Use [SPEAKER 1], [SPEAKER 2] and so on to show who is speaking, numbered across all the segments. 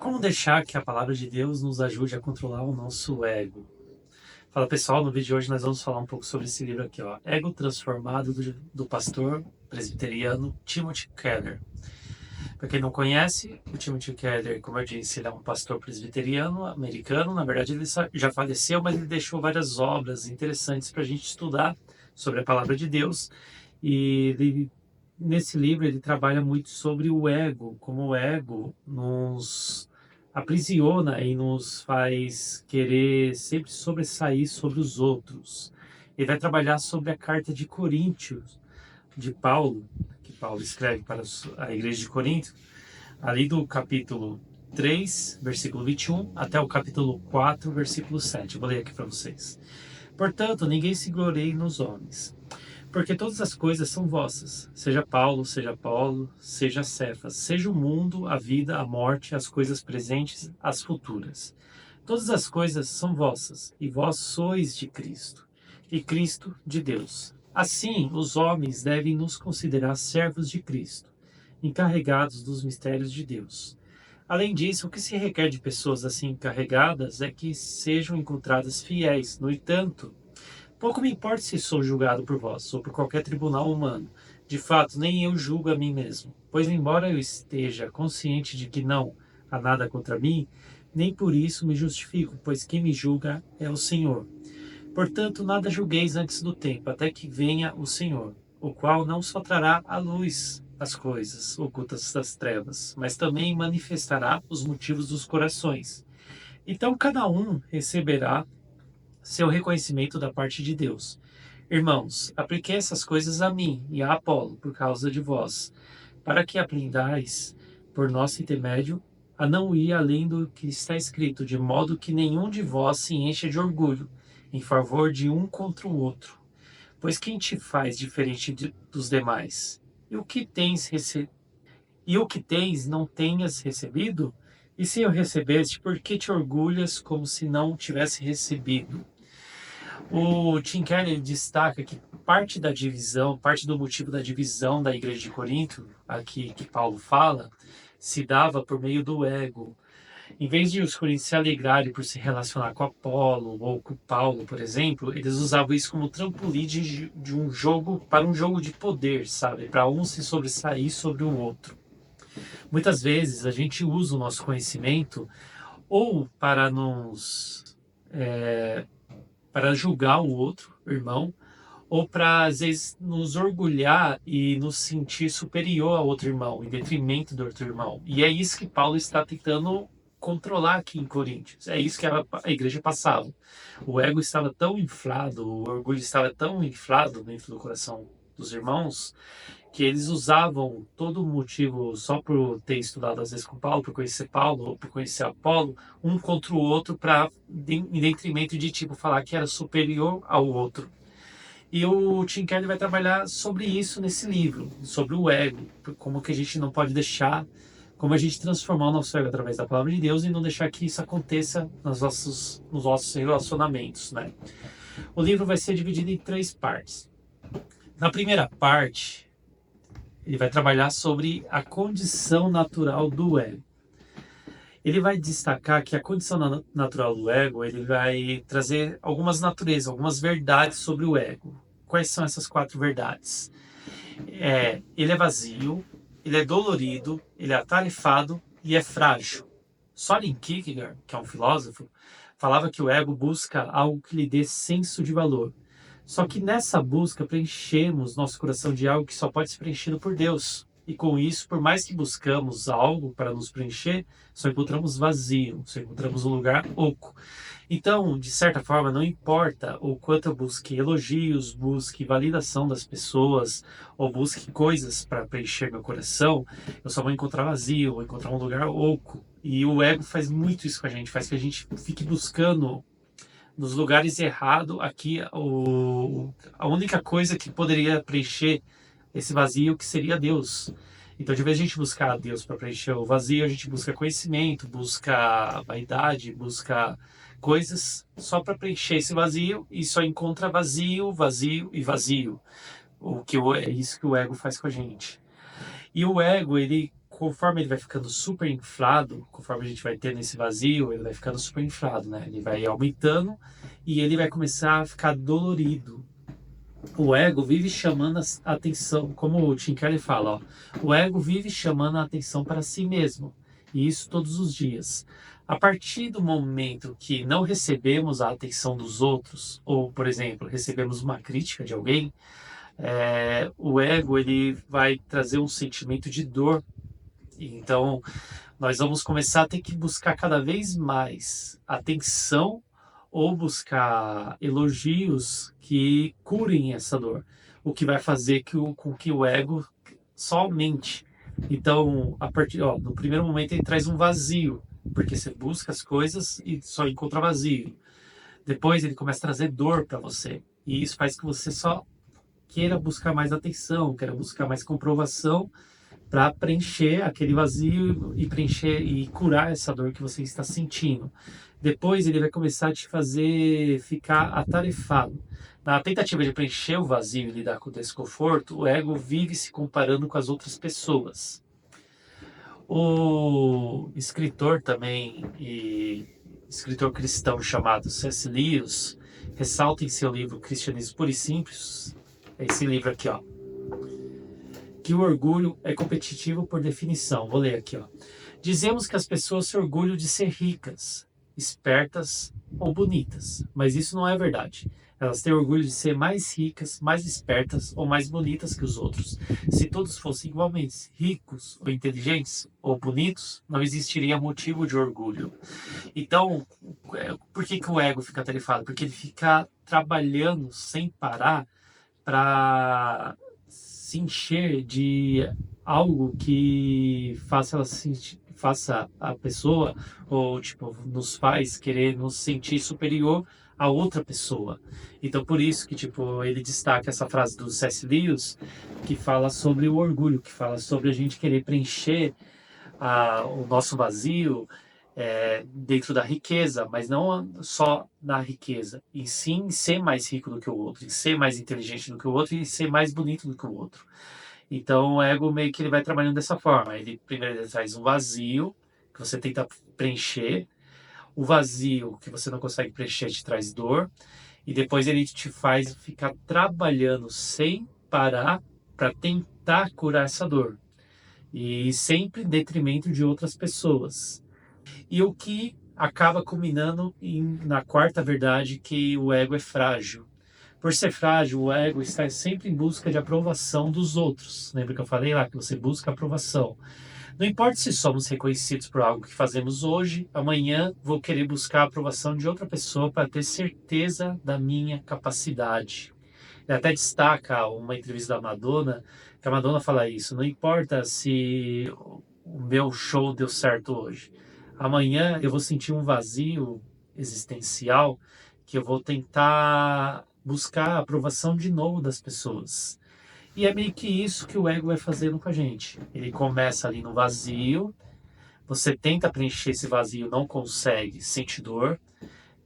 [SPEAKER 1] Como deixar que a palavra de Deus nos ajude a controlar o nosso ego? Fala pessoal, no vídeo de hoje nós vamos falar um pouco sobre esse livro aqui, ó, Ego Transformado, do pastor presbiteriano Timothy Keller. Para quem não conhece, o Timothy Keller, como eu disse, ele é um pastor presbiteriano americano. Na verdade ele já faleceu, mas ele deixou várias obras interessantes para a gente estudar sobre a palavra de Deus. E nesse livro ele trabalha muito sobre o ego, como o ego nos aprisiona e nos faz querer sempre sobressair sobre os outros. Ele vai trabalhar sobre a carta de Coríntios, de Paulo, que Paulo escreve para a igreja de Corinto, ali do capítulo 3, versículo 21, até o capítulo 4, versículo 7. Eu vou ler aqui para vocês. Portanto, ninguém se glorie nos homens, porque todas as coisas são vossas, seja Paulo, seja Apolo, seja Cefas, seja o mundo, a vida, a morte, as coisas presentes, as futuras. Todas as coisas são vossas, e vós sois de Cristo, e Cristo de Deus. Assim, os homens devem nos considerar servos de Cristo, encarregados dos mistérios de Deus. Além disso, o que se requer de pessoas assim encarregadas é que sejam encontradas fiéis. No entanto, pouco me importa se sou julgado por vós ou por qualquer tribunal humano. De fato, nem eu julgo a mim mesmo, pois embora eu esteja consciente de que não há nada contra mim, nem por isso me justifico, pois quem me julga é o Senhor. Portanto, nada julgueis antes do tempo, até que venha o Senhor, o qual não só trará à luz as coisas ocultas das trevas, mas também manifestará os motivos dos corações. Então cada um receberá seu reconhecimento da parte de Deus. Irmãos, apliquei essas coisas a mim e a Apolo por causa de vós, para que aprendais, por nosso intermédio, a não ir além do que está escrito, de modo que nenhum de vós se encha de orgulho, em favor de um contra o outro. Pois quem te faz diferente dos demais? E o que tens não tenhas recebido? E se eu recebeste, por que te orgulhas como se não tivesse recebido? O Tim Keller destaca que parte do motivo da divisão da igreja de Corinto, aqui que Paulo fala, se dava por meio do ego. Em vez de os coríntios se alegrarem por se relacionar com Apolo ou com Paulo, por exemplo, eles usavam isso como trampolim de um jogo para um jogo de poder, sabe? Para um se sobressair sobre o outro. Muitas vezes a gente usa o nosso conhecimento ou para julgar o outro, o irmão, ou para, às vezes, nos orgulhar e nos sentir superior ao outro irmão, em detrimento do outro irmão. E é isso que Paulo está tentando controlar aqui em Coríntios. É isso que a igreja passava. O ego estava tão inflado, o orgulho estava tão inflado dentro do coração dos irmãos, que eles usavam todo o motivo só por ter estudado às vezes com Paulo, por conhecer Paulo ou por conhecer Apolo, um contra o outro para em detrimento de tipo falar que era superior ao outro. E o Tim Keller vai trabalhar sobre isso nesse livro, sobre o ego, como que a gente não pode deixar, como a gente transformar o nosso ego através da palavra de Deus e não deixar que isso aconteça nos nossos relacionamentos, né? O livro vai ser dividido em 3 partes. Na primeira parte, ele vai trabalhar sobre a condição natural do ego. Ele vai destacar que a condição natural do ego, ele vai trazer algumas naturezas, algumas verdades sobre o ego. Quais são essas 4 verdades? Ele é vazio, ele é dolorido, ele é atarefado e é frágil. Soren Kierkegaard, que é um filósofo, falava que o ego busca algo que lhe dê senso de valor. Só que nessa busca preenchemos nosso coração de algo que só pode ser preenchido por Deus. E com isso, por mais que buscamos algo para nos preencher, só encontramos vazio, só encontramos um lugar oco. Então, de certa forma, não importa o quanto eu busque elogios, busque validação das pessoas, ou busque coisas para preencher meu coração, eu só vou encontrar vazio, vou encontrar um lugar oco. E o ego faz muito isso com a gente, faz que a gente fique buscando nos lugares errados aqui a única coisa que poderia preencher esse vazio que seria Deus. Então, de vez de a gente buscar Deus para preencher o vazio, a gente busca conhecimento, busca vaidade, busca coisas só para preencher esse vazio e só encontra vazio, vazio e vazio. É isso que o ego faz com a gente. E o ego, ele conforme ele vai ficando super inflado, conforme a gente vai tendo esse vazio, ele vai ficando super inflado, né? Ele vai aumentando e ele vai começar a ficar dolorido. O ego vive chamando a atenção, como o Tim Keller fala, ó, o ego vive chamando a atenção para si mesmo, e isso todos os dias. A partir do momento que não recebemos a atenção dos outros, ou, por exemplo, recebemos uma crítica de alguém, o ego ele vai trazer um sentimento de dor. Então, nós vamos começar a ter que buscar cada vez mais atenção ou buscar elogios que curem essa dor, o que vai fazer com que o ego só aumente. Então, no primeiro momento ele traz um vazio, porque você busca as coisas e só encontra vazio. Depois ele começa a trazer dor para você, e isso faz que você só queira buscar mais atenção, queira buscar mais comprovação para preencher aquele vazio e preencher e curar essa dor que você está sentindo. Depois ele vai começar a te fazer ficar atarefado. Na tentativa de preencher o vazio e lidar com o desconforto, o ego vive se comparando com as outras pessoas. O escritor também e escritor cristão chamado C.S. Lewis ressalta em seu livro Cristianismo Puro e Simples, esse livro aqui, ó, que o orgulho é competitivo por definição. Vou ler aqui, ó. Dizemos que as pessoas se orgulham de ser ricas, espertas ou bonitas, mas isso não é verdade. Elas têm orgulho de ser mais ricas, mais espertas ou mais bonitas que os outros. Se todos fossem igualmente ricos ou inteligentes ou bonitos, não existiria motivo de orgulho. Então, por que o ego fica atarefado? Porque ele fica trabalhando sem parar para se encher de algo que faça a pessoa, ou tipo, nos faz querer nos sentir superior a outra pessoa. Então por isso que tipo, ele destaca essa frase do C.S. Lewis, que fala sobre o orgulho, que fala sobre a gente querer preencher o nosso vazio dentro da riqueza, mas não só na riqueza, e sim ser mais rico do que o outro, em ser mais inteligente do que o outro e ser mais bonito do que o outro. Então o ego meio que ele vai trabalhando dessa forma. Primeiro ele traz um vazio que você tenta preencher, o vazio que você não consegue preencher te traz dor, e depois ele te faz ficar trabalhando sem parar para tentar curar essa dor, e sempre em detrimento de outras pessoas. E o que acaba culminando na quarta verdade, que o ego é frágil. Por ser frágil, o ego está sempre em busca de aprovação dos outros. Lembra que eu falei lá que você busca aprovação? Não importa se somos reconhecidos por algo que fazemos hoje, amanhã vou querer buscar a aprovação de outra pessoa para ter certeza da minha capacidade. Ele até destaca uma entrevista da Madonna, que a Madonna fala isso: não importa se o meu show deu certo hoje, amanhã eu vou sentir um vazio existencial que eu vou tentar buscar a aprovação de novo das pessoas. E é meio que isso que o ego vai fazendo com a gente. Ele começa ali no vazio, você tenta preencher esse vazio, não consegue, sente dor.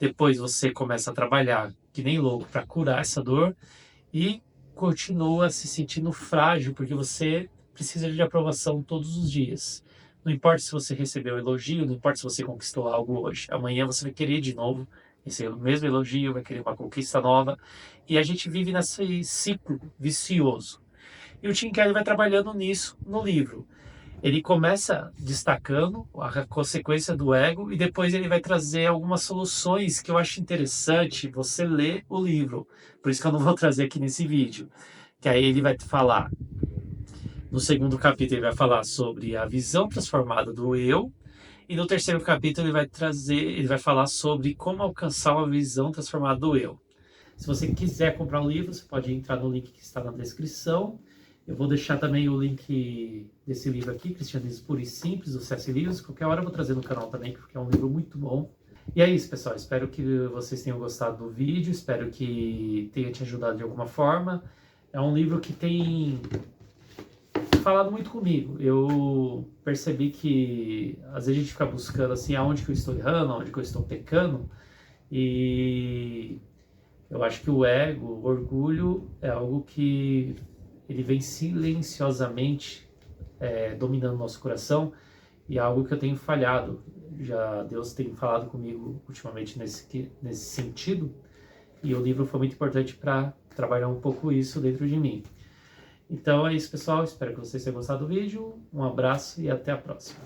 [SPEAKER 1] Depois você começa a trabalhar que nem louco para curar essa dor e continua se sentindo frágil, porque você precisa de aprovação todos os dias. Não importa se você recebeu elogio, não importa se você conquistou algo hoje. Amanhã você vai querer de novo esse mesmo elogio, vai querer uma conquista nova. E a gente vive nesse ciclo vicioso. E o Tim Keller vai trabalhando nisso no livro. Ele começa destacando a consequência do ego e depois ele vai trazer algumas soluções que eu acho interessante você ler o livro. Por isso que eu não vou trazer aqui nesse vídeo. Que aí ele vai falar, no segundo capítulo ele vai falar sobre a visão transformada do eu, e no terceiro capítulo ele vai falar sobre como alcançar uma visão transformada do eu. Se você quiser comprar o livro, você pode entrar no link que está na descrição. Eu vou deixar também o link desse livro aqui, Cristianismo Puro e Simples, do C.S. Lewis. Qualquer hora eu vou trazer no canal também, porque é um livro muito bom. E é isso, pessoal. Espero que vocês tenham gostado do vídeo. Espero que tenha te ajudado de alguma forma. É um livro que tem falado muito comigo. Eu percebi que às vezes a gente fica buscando assim, aonde que eu estou errando, aonde que eu estou pecando. E eu acho que o ego, o orgulho, é algo que ele vem silenciosamente dominando nosso coração, e é algo que eu tenho falhado. Já Deus tem falado comigo ultimamente nesse sentido, e o livro foi muito importante para trabalhar um pouco isso dentro de mim. Então é isso, pessoal. Espero que vocês tenham gostado do vídeo. Um abraço e até a próxima.